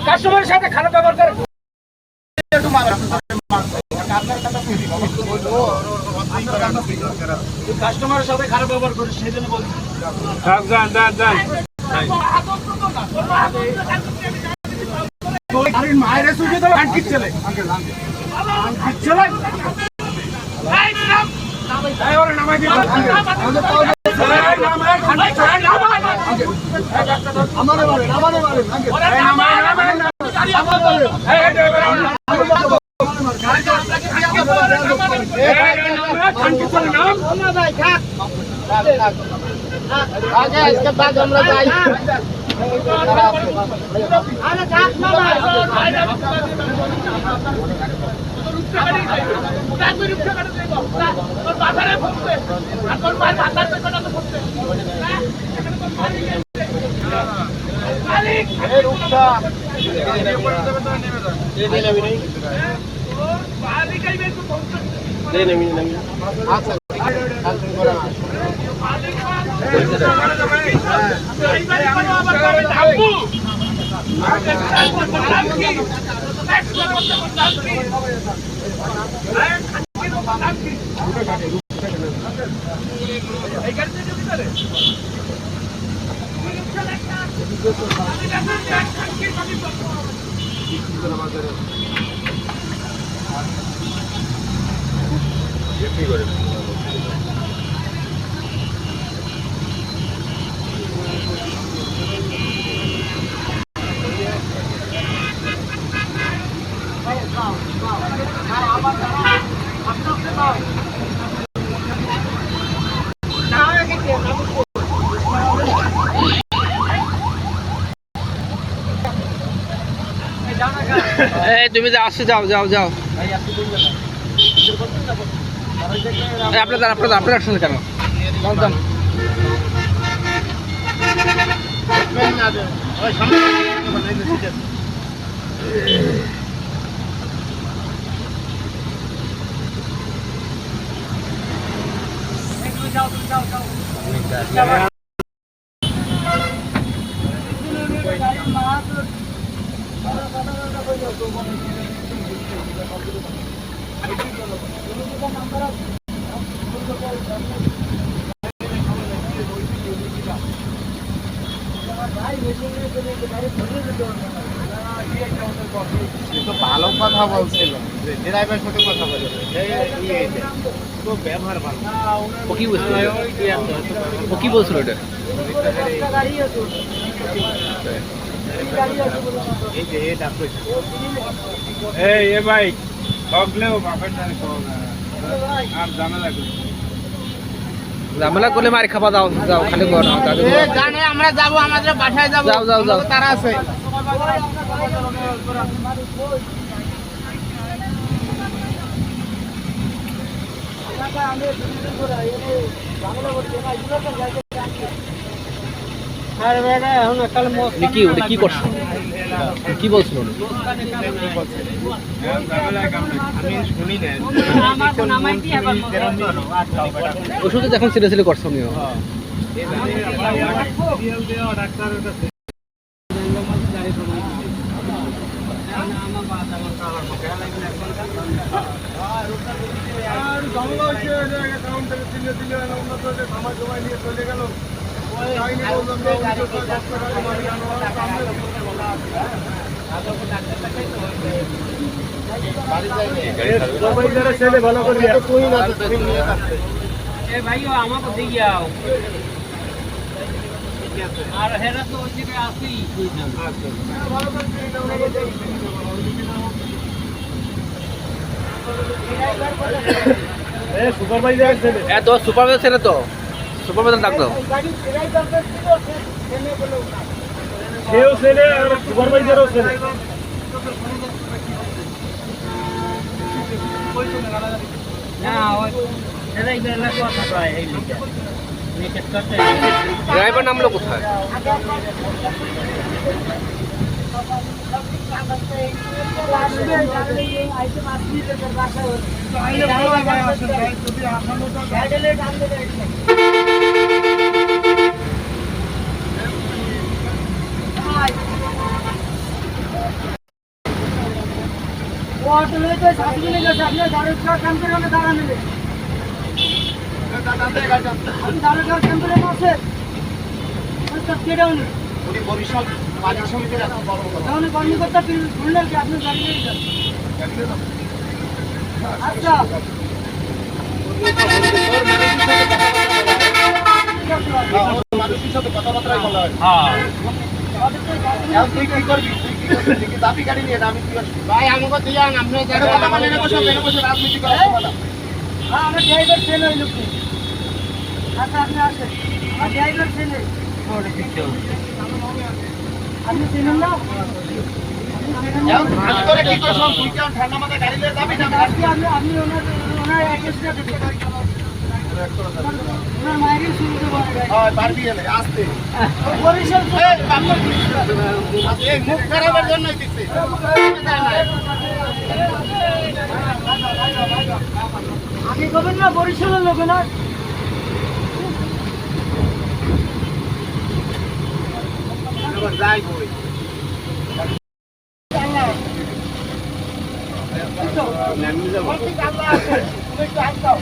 কাস্টমারের সাথে খারাপ ব্যবহার করে কাস্টমারের সাথে খারাপ ব্যবহার করে সেই জন্য বলছি মায়ের সুখে তো আনকি চলে আগে इसके बाद আমরা যাই আরে থাক না তুমি আসো, যাও যাও যাও। আপনার আসছেন কেন? ভালো কথা বলছিল, ড্রাইভারের সাথে কথা বলে ব্যবহার ভালো। ও কি বলছিল এটা? ভাই ঠকলেও আর ঝামেলা করলে মার খাবা, দাও যাও, খালি জানে আমরা যাবো, আমাদের বাসায় যাবো, যাও যাও যাও, তারা আছে। কি ওটা কি করছো? কি বলছিল? ওষুধ এখন ছেলে ছেলে করছো নিও। ছেলে ভালো করে ভাইও আমাকে দিয়ে যাও আর হেরা তো ওই দিকে আসি সুপারভাইজার ছেলে, তো সুপারভাইজার ছেলে, তো সুপারভাইজার ডাক দাও। সেও ছেলে আর সুপারভাইজারও ছেলে। ড্রাইভার নামলো কোথায়? উনি বরিশাল বাজার সমিতির এখন কর্মকর্তা। কর্মকর্তা শুনলেন কি আপনি গাড়ি নিয়ে যান? আচ্ছা মানুষের সাথে কথাবার্তাই বলা হয়। হ্যাঁ এখন তুই কি করবি? তুই কি করবি? তুই কি দাবি গাড়ি নিয়ে আমি কি করবি? ভাই আমাকে দিয়ান আপনি কথা বলেন না, বসে রাজনীতি করার সময় না। হ্যাঁ আমার ড্রাইভার ছেলে ওই লোকটি। আচ্ছা আপনি আসেন, আমার ড্রাইভার ছেলে। আপনি চিনেন না? এখন আমি তোরে কি করছ? তুই কি এখন ঠান্ডা মাথায় গাড়ি নিয়ে যাবি না? আজকে আপনি ওনার অ্যাড্রেসটা দেবেন। ওনার মায়েরই শুরুতে বলে গাড়ি। হয় পারবি এলে আসতে। বরিশাল এই বাবা আজকে এই মুখ খারাপের জন্যই দিচ্ছে। আগে কবেন না বরিশালের লোক না? যাই বই। ঠিক আছে। তুমি একটু হাত দাও।